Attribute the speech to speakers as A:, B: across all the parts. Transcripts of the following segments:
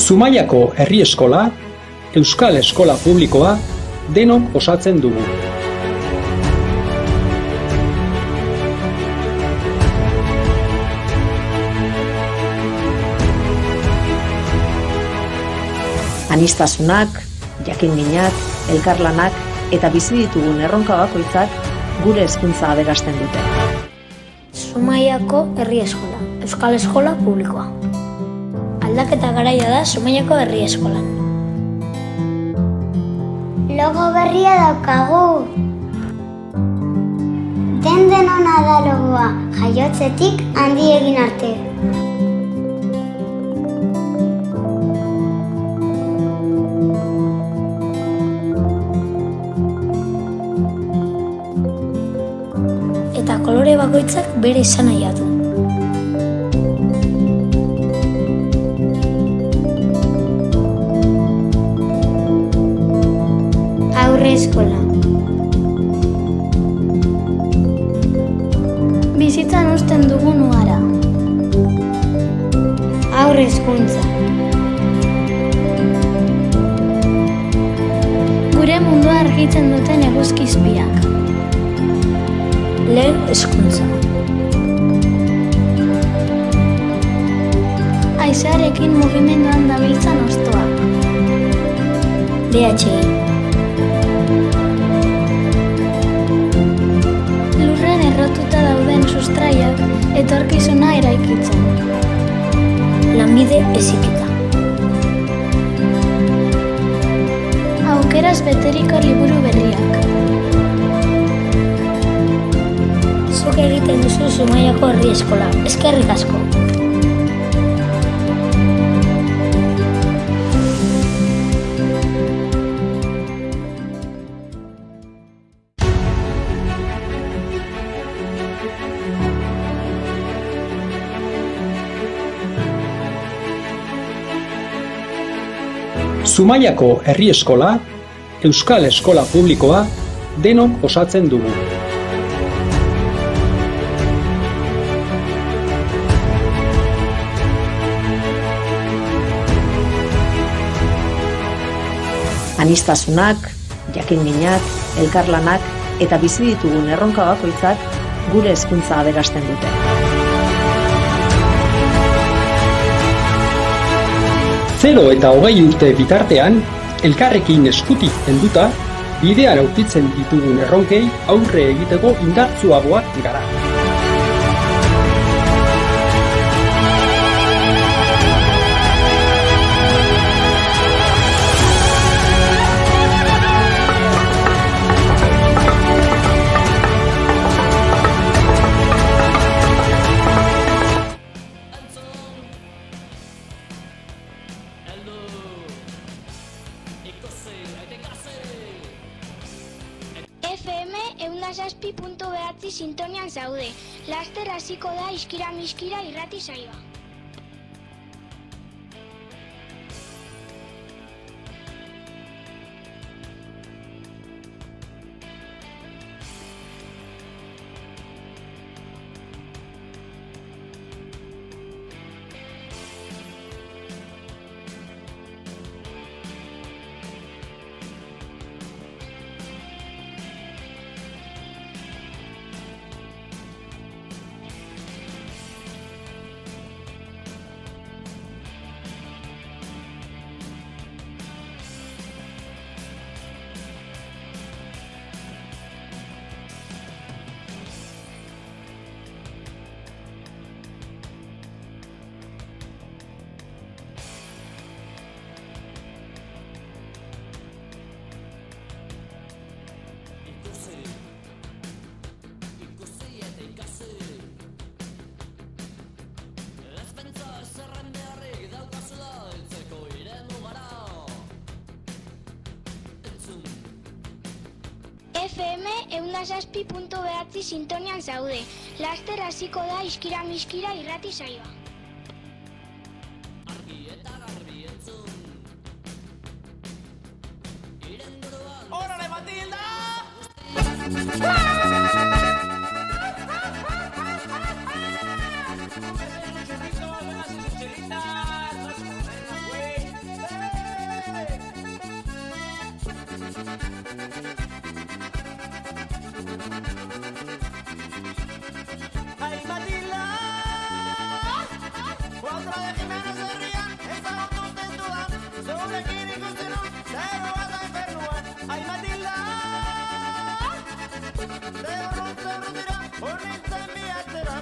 A: Zumaiako herri eskola, euskal eskola publikoa, denok osatzen dugu.
B: Aniztasunak, jakinminak, elkarlanak eta bizi ditugun erronka bakoitzak gure hezkuntza aberasten dute.
C: Zumaiako herri eskola, euskal eskola publikoa. Aldaketa garaia da Zumaiako herri eskolan.
D: Logo berria daukagu. Den-denona da logoa, jaiotzetik handi egin arte.
C: Eta kolore bakoitzak bere izanahia du.
D: Aurre eskola.
C: Bizitzan uzten dugun ugara.
D: Aurre hezkuntza.
C: Gure mundua argitzen duten eguzki-izpiak. Lehen hezkuntza. Haizearekin mugimenduan dabiltzan hostoak. DHI. Lurren errotuta dauden sustraiak etorkizuna eraikitzen. Lanbide heziketa. Aukeraz beteriko liburu berriak. Zuk egiten duzu Zumaiako herri eskola. Eskerrik asko.
A: Zumaiako herri eskola, euskal eskola publikoa, denok osatzen dugu.
B: Aniztasunak, jakinminak, elkarlanak eta bizi ditugun erronka bakoitzak gure hezkuntza aberasten dute.
A: Zero eta 20 urte bitartean, elkarrekin eskutik helduta, bidean aurkitzen ditugun erronkei aurre egiteko indartsuagoak gara.
E: FM 106.9 sintonian zaude. Laster hasiko da Iskira-miskira irrati saioa. FM 106.9 sintonian zaude. Laster hasiko da Iskira-miskira irrati saioa.
F: ¡Órale, Matilda!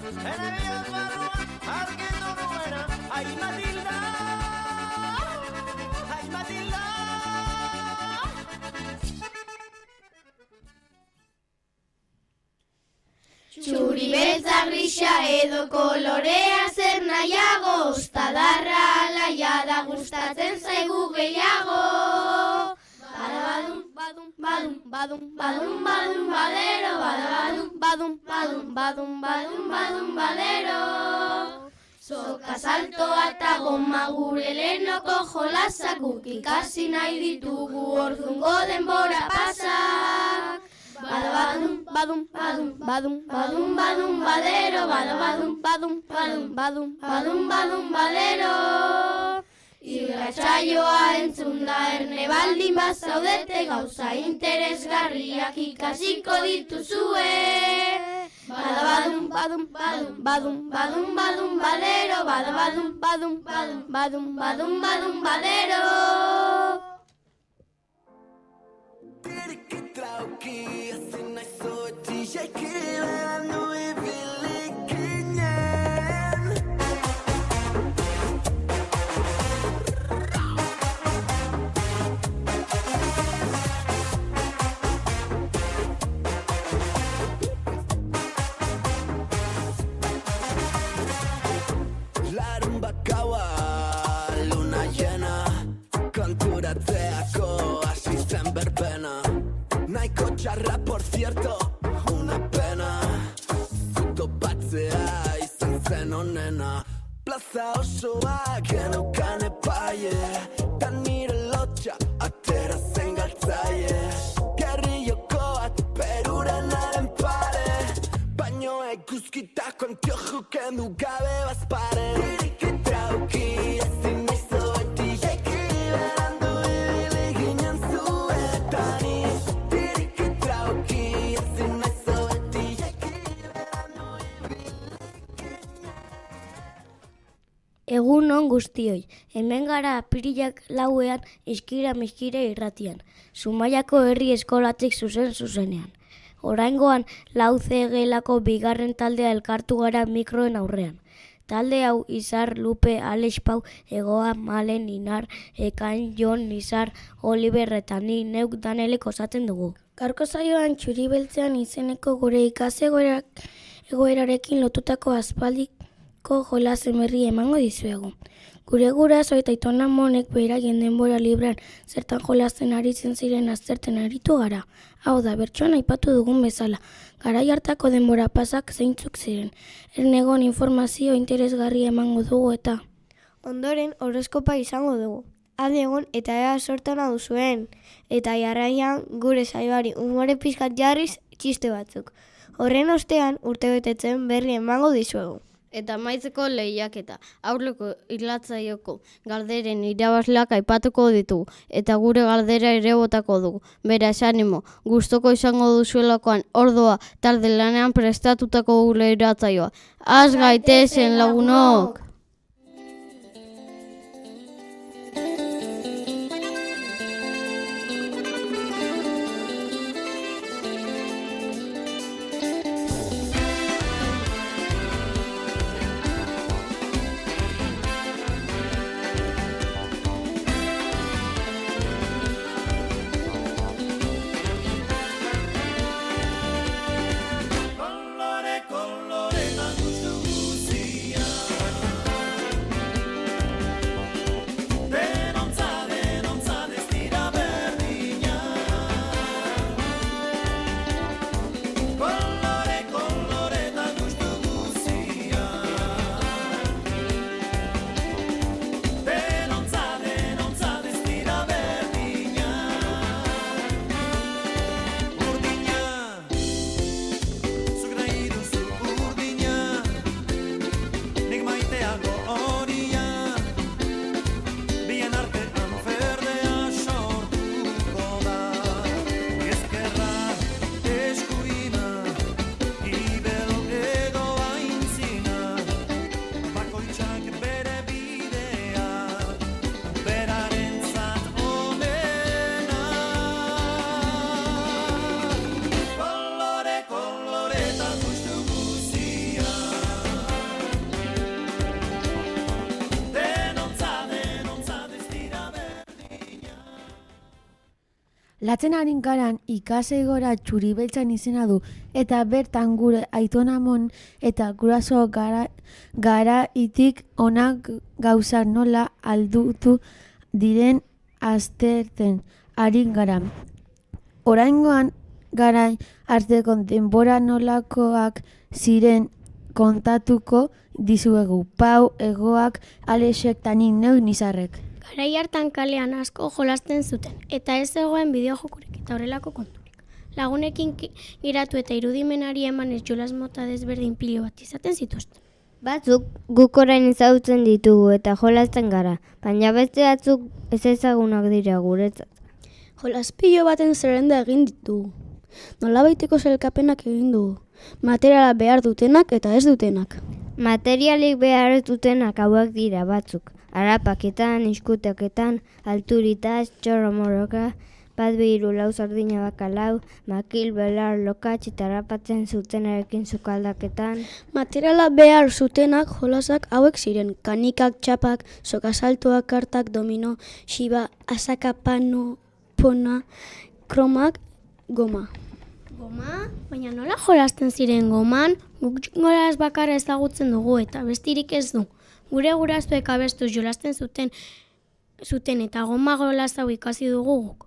F: ene bihotz barruan argitu nuena. Ai Matilda, ai Matilda.
G: Txuri beltza grisa edo kolorea zer nahiago, ostadarra alaia da gustatzen zaigu gehiago. Badum, badum, badum, badum, badum, badum, badero, badum, badum, badum, badum, badum, badum, badero. Soka saltoa eta goma gure lehenoko jolasak, guk ikasi nahi ditugu ordungo denbora pasak. Badum, badum, badum, badum, badum, badum, badero, badum, badum, badum, badum, badum, badum, badero. Irratsaioa entzun da erne baldin bazaudete, gauza interesgarriak ikasiko dituzue. Badum, badum, badum, badum, badum, badum, badero, badum, badum, badum, badum, badum, badum, badero.
F: Trauki, ezin nahi zoetzi jaiki berandu ibilik ginen. Larun bakaua, luna llena, konturatzeako hasi zen berbena. Naiko txarra, por cierto, una pena. Zuto batzea izan zen onena. Plaza osoa geneukan epaie, ta nire lotxa atera zen galtzaie. Gerrioko bat perurenaren pare, baino eguzkitako antiojo kendu gabe bazpare. Iriki trauki, ezin nahi zoeti jaiki berandu ibili ginen zuetani.
H: Egun on guztioi, hemen gara apirilak 4ean Iskira-Miskira irratian, Zumaiako herri eskolatik zuzenean. Oraingoan 4C gelako bigarren taldea elkartu gara mikroen aurrean. Talde hau Izar, Lupe, Alex Pau, Egoa, Malen, Inar, Ekain, Jon, Nizar, Oliver eta ni neuk Danelek osatzen dugu.
C: Gaurko saioan Txuri beltzean izeneko gure ikase egoerarekin lotutako aspaldiko jolasen berri emango dizuegu. Gure guraso eta Aitona Monek beraien denbora librean zertan jolasten aritzen ziren azterten aritu gara. Hau da, bertsoan aipatu dugun bezala, garai hartako denbora pasak zeintzuk ziren. Ernegon informazio interesgarria emango dugu eta
I: ondoren horoskopa izango dugu. Adi egon eta ea sortana duzuen. Eta jarraian gure saioari umore pixkat jarriz txiste batzuk. Horren ostean urtebetetzen berri emango dizuegu.
J: Eta amaitzeko lehiaketa, aurreko irlatzaioko galderen irabazleak aipatuko ditugu, eta gure galdera ere botako dugu. Beraz, animo, gustoko izango duzuelakoan ordua talde lanean prestatutako gure irratzaioa. Az gaitezen lagunok!
K: Latzen harin garan ikasegora Txuribeltzan izena du eta bertan gure aitonamon eta guraso garaitik onak gauzak nola aldutu diren aztertzen ari gara. Oraingoan garai arteko denbora nolakoak ziren kontatuko dizuegu. Pau, Egoak, Alexek eta nik neu Nizarrek.
C: Garai hartan kalean asko jolasten zuten, eta ez zegoen bideojokurik eta horrelako konturik. Lagunekin giratu eta irudimenari emanez jolas mota desberdin pilo bat izaten zituzten.
L: Batzuk guk orain ezagutzen ditugu eta jolasten gara, baina beste batzuk ez ezagunak dira guretzat.
M: Jolas pilo baten zerrenda egin ditugu. Nolabaiteko sailkapenak egin dugu. Materiala behar dutenak eta ez dutenak.
L: Materialik behar dutenak hauek dira batzuk. Arapaketan, iskuteketan, alturitaz, txorro moroka, bat bihiru lau sardina bakalau, makil, belar, lokatx eta harapatzen zutenarekin sukaldaketan.
M: Materiala behar zutenak jolasak hauek ziren. Kanikak, txapak, sokasaltoak, kartak, domino, xiba, asaka, pano, pona, kromak, goma.
C: Goma? Baina nola jolasten ziren goman? Guk jolas bakarra ezagutzen dugu eta bestirik ez du. Gure gurasoek abestuz jolasten zuten eta goma jolas hau ikasi dugu guk.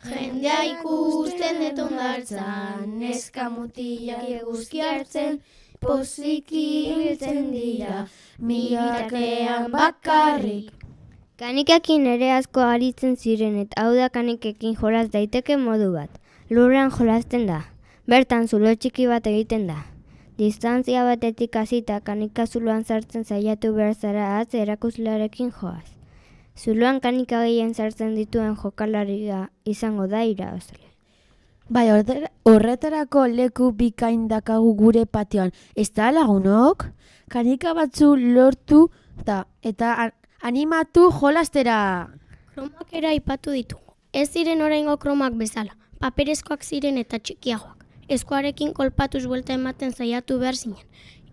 G: Jendea ikusten dut ondartzan, neska mutilak eguzki hartzen, poziki ibiltzen dira, mirakean bakarrik.
L: Kanikekin ere asko aritzen ziren eta hau da kanikekin jolas daiteke modu bat. Lurrean jolasten da, bertan zulo txiki bat egiten da. Distantzia batetik hasita kanika zuloan sartzen saiatu behar zara atz erakuslearekin joaz. Zuloan kanika gehien sartzen dituen jokalaria izango da irabazle.
K: Bai, horretarako leku bikain dakagu gure patioan. Ez da lagunok? Kanika batzu lortu eta animatu jolastera.
C: Kromak era aipatu ditugu. Ez ziren oraingo kromak bezala. Paperezkoak ziren eta txikiagoak. Eskuarekin kolpatuz buelta ematen saiatu behar zinen.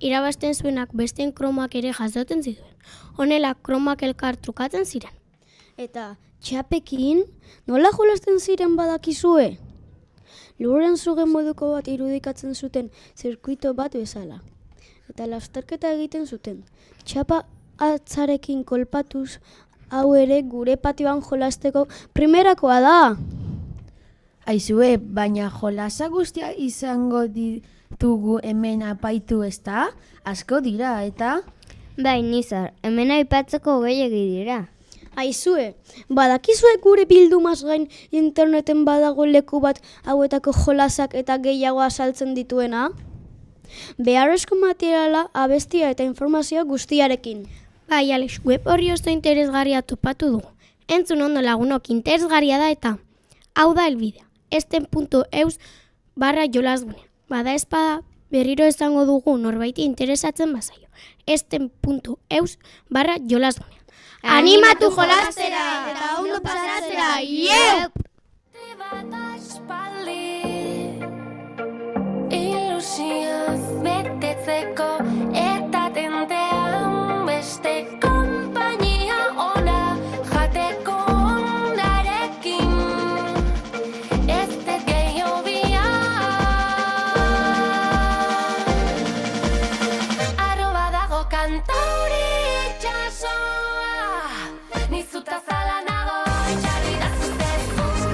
C: Irabazten zuenak besteen kromak ere jasotzen zituen. Honela kromak elkar trukatzen ziren.
M: Eta txapekin nola jolasten ziren badakizue? Lurren zugen moduko bat irudikatzen zuten zirkuito bat bezala. Eta lasterketa egiten zuten. Txapa atzarekin kolpatuz hau ere gure patioan jolasteko primerakoa da.
K: Aizue, baina jolasa guztia izango ditugu hemen apaitu ezta? Asko dira, eta?
L: Bai, Nizar, hemen aipatzeko gehiegi dira.
M: Aizue, badakizue gure bildumaz gain interneten badago leku bat hauetako jolasak eta gehiago azaltzen dituena? Beharrezko materiala, abestia eta informazio guztiarekin.
C: Bai, Alex, web horri oso interesgarria topatu dugu. Entzun ondo lagunok, interesgarria da eta hau da elbidea. esten.eus/jolasgunea. Bada espada berriro esango dugu norbaiti interesatzen bazaio. esten.eus/jolasgunea.
G: Animatu jolastera eta ondo pasatzera. Yep!
N: Ilusioz betetzeko eta tentean beste konpainia ona jateko ondarekin. Ez dut gehiago arroba dago kantauri itxasoa, nizuta zala nago itxarri da zuzezun.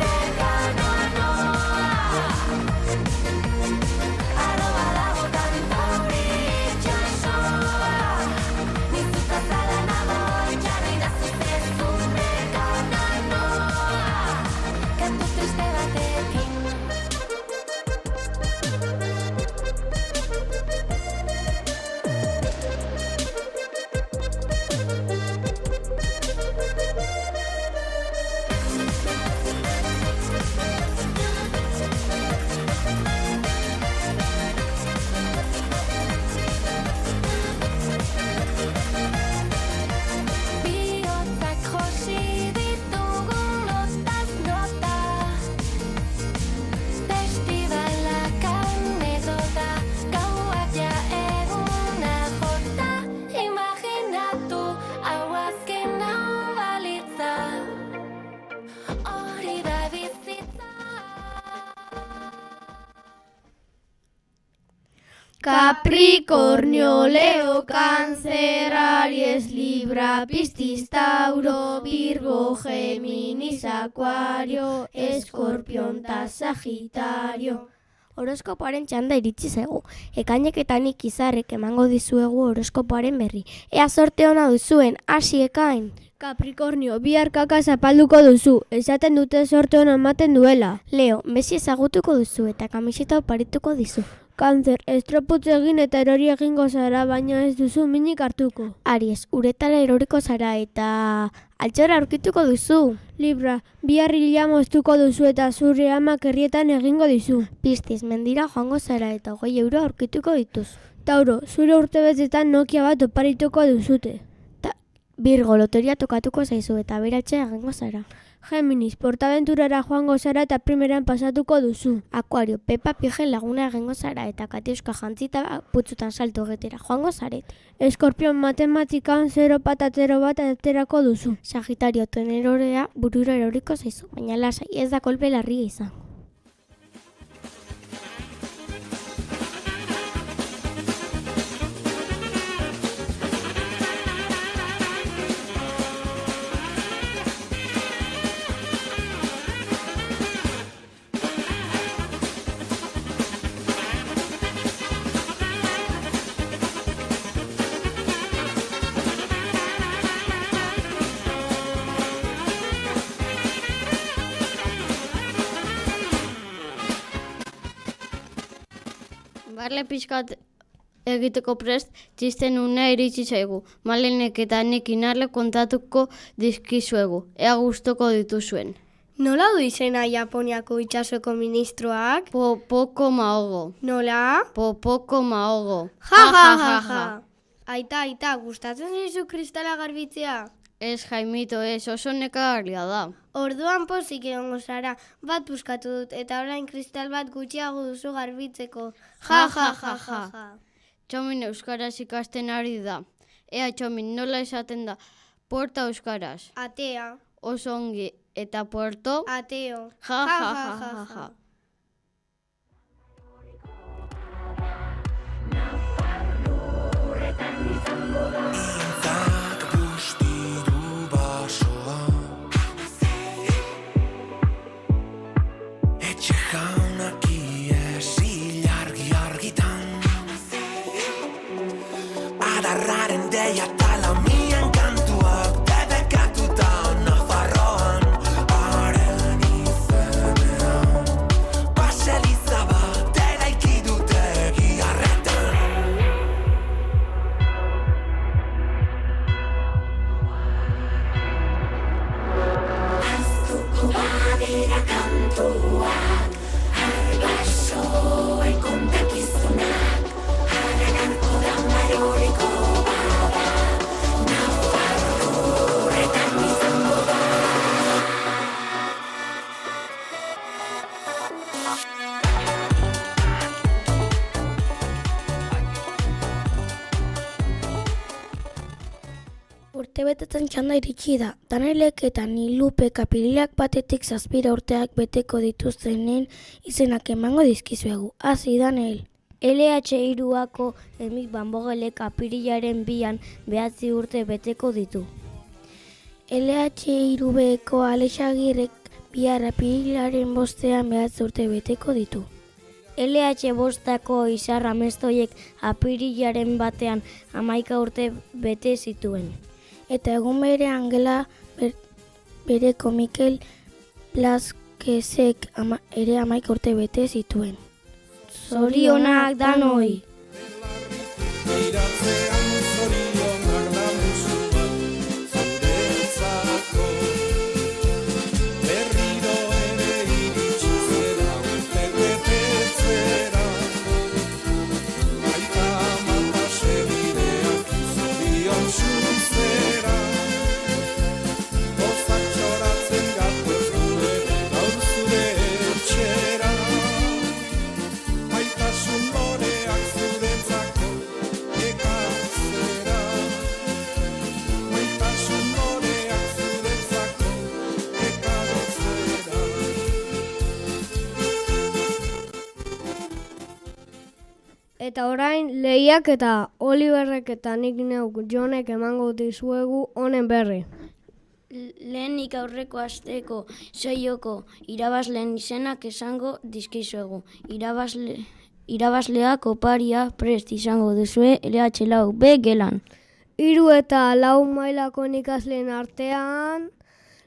G: Capricornio, Leo, Cáncer, Aries, Libra, Piscis, Tauro, Virgo, Géminis, Acuario, Escorpión eta Sagitario.
H: Horoskopoaren txanda iritsi zaigu. Ekainek eta nik izarrek emango dizuegu horoskopoaren berri. Ea sorte ona duzuen, hasi ekain!
I: Capricornio, bihar kaka zapalduko duzu, esaten dute sorte ona ematen duela.
H: Leo, besi ezagutuko duzu eta kamiseta oparituko dizu.
I: Cáncer, estroputz egin eta erori egingo zara, baina ez duzu minik hartuko.
H: Aries, uretara eroriko zara eta altxora aurkituko duzu.
I: Libra, bihar hila moztuko duzu eta zure amak herrietan egingo dizu.
H: Piscis, mendira joango zara eta 20 euro aurkituko dituz.
I: Tauro, zure urtebetetan Nokia bat oparituko duzute.
H: Virgo, loteria tokatuko zaizu eta beratxe egingo zara.
I: Géminis, portaventurara joango zara eta primeran pasatuko duzu.
H: Acuario, Pepa Pigen laguna egingo zara eta Katiuska jantzita putzutan salto getera joango zaret.
I: Eskorpion, matematikan 0 patatero bat aterako duzu.
H: Sagitario, tenerorea burura eroriko zaizu, baina lasai ez da kolpe larria izan.
J: Barle pixkat egiteko prest, txisten unea iritsi zaigu. Malenek eta nik inarle kontatuko dizkizuegu. Ea gustoko dituzuen.
I: Nola du izena Japoniako itxasoko ministroak?
J: Popoko Maogo.
I: Nola?
J: Popoko Maogo.
I: Ja. Aita, gustatzen dizu kristala garbitzea?
J: Ez, Jaimito, ez, oso nekagarria da.
I: Orduan pozik egongo zara, bat buskatu dut, eta orain kristal bat gutxiago duzu garbitzeko. Ja.
J: Txomin euskaraz ikasten ari da. Ea, Txomin, nola esaten da? Porta euskaraz.
I: Atea.
J: Oso ongi, eta puerto?
I: Ateo.
J: Ja.
F: Adarraren deia talamian kantuak debekatuta Nafarroan haren izenean Baseliza bat eraiki dute giharretan Aztuko badira kantuak Arbasoen kontakizunak Haren arko da maroriko
C: Urtebetetzen txanda iritsi da. Danelek eta Nilupe Kapirilak batetik 7 urteak beteko dituztenen izenak emango dizkizuegu. Hasi, Danel.
H: LH3ako Emik Banbogelek apirilaren 2an 9 urte beteko ditu.
C: LH3beko Alexagirrek bihar apirilaren 5ean 9 urte beteko ditu.
H: LH5ako Izar Amestoiek apirilaren 1ean 11 urte bete zituen.
C: Eta egun berean gela bereko Mikel Blázquezek ere 11 urte bete zituen.
H: Zorionak danoi!
I: Eta orain Lehiak eta Oliverrek eta nik neuk Jonek emango dizuegu honen berri.
H: Lehenik aurreko asteko saioko irabazleen izenak esango dizkizuegu. Irabazleak oparia prest izango duzue LH4B gelan.
I: 3 eta 4 mailako ikasleen artean,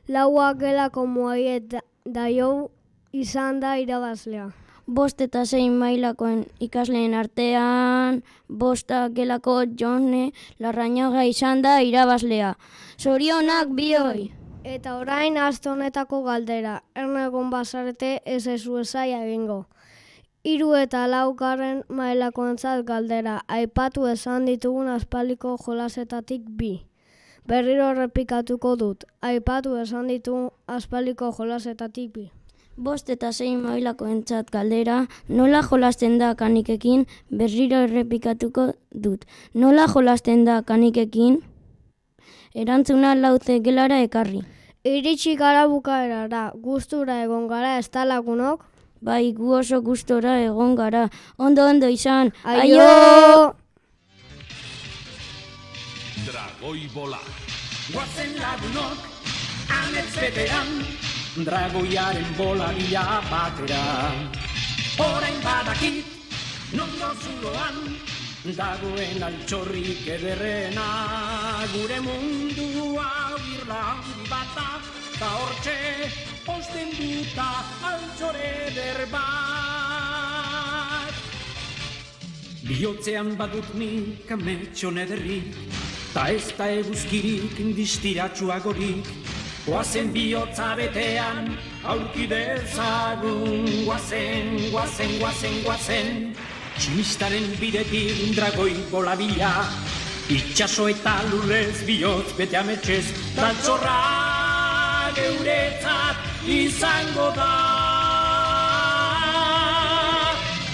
I: 4 gelako Moaiet Daio izan da irabazlea.
H: 5 eta 6 mailakoen ikasleen artean, 5 gelako Jone Larrañaga izan da irabazlea. Zorionak bioi!
I: Eta orain aste honetako galdera, ernegon bazarete ez esai egingo. 3 eta 4 mailakoentzat galdera, aipatu esan ditugun aspaldiko jolasetatik bi. Berriro errepikatuko dut, aipatu esan ditugun aspaldiko jolasetatik bi.
H: 5 eta 6 mailakoentzat galdera, nola jolasten da kanikekin, berriro errepikatuko dut. Nola jolasten da kanikekin, erantzuna 4 gelara ekarri.
I: Iritsi gara bukaerara, gustura egon gara ez da lagunok?
H: Bai, gu oso gustora egon gara. Ondo izan.
I: Aio!
F: Dragoi bola. Guazen lagunok, amets betean, dragoiaren bola bila batera. Orain badakit, nondo zuloan, dagoen altxorrik ederrena. Gure mundua birla handi bata, ta hortxe posten duta altxore eder bat. Bihotzean badut nik ametxon ederrik, ta ez da eguzkirik distiratsuagorik. Guazen bihotza betean aurki dezagun, guazen. Tximistaren bidetik dragoi bola bila, itxaso eta lurrez bihotz bete ametxez, taltzorra geuretzat izango da.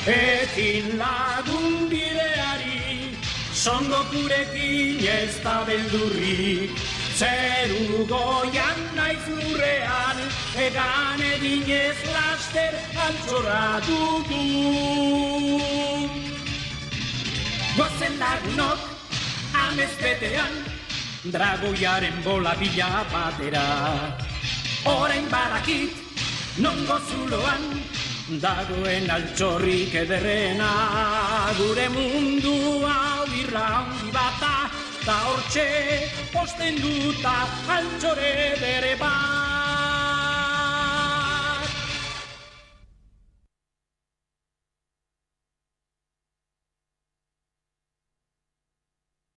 F: Ekin lagun bideari, sondo kurekin ez da beldurrik. Zeru goian naiz lurrean, egan eginez laster altxorra dugu. Gozen lagunok, amez betean, dragoiaren bola bila batera. Orain badakit, nongo zuloan, dagoen altxorrik ederrena. Gure mundua birla handi bata, ta hortxe posten duta altxore bere bat.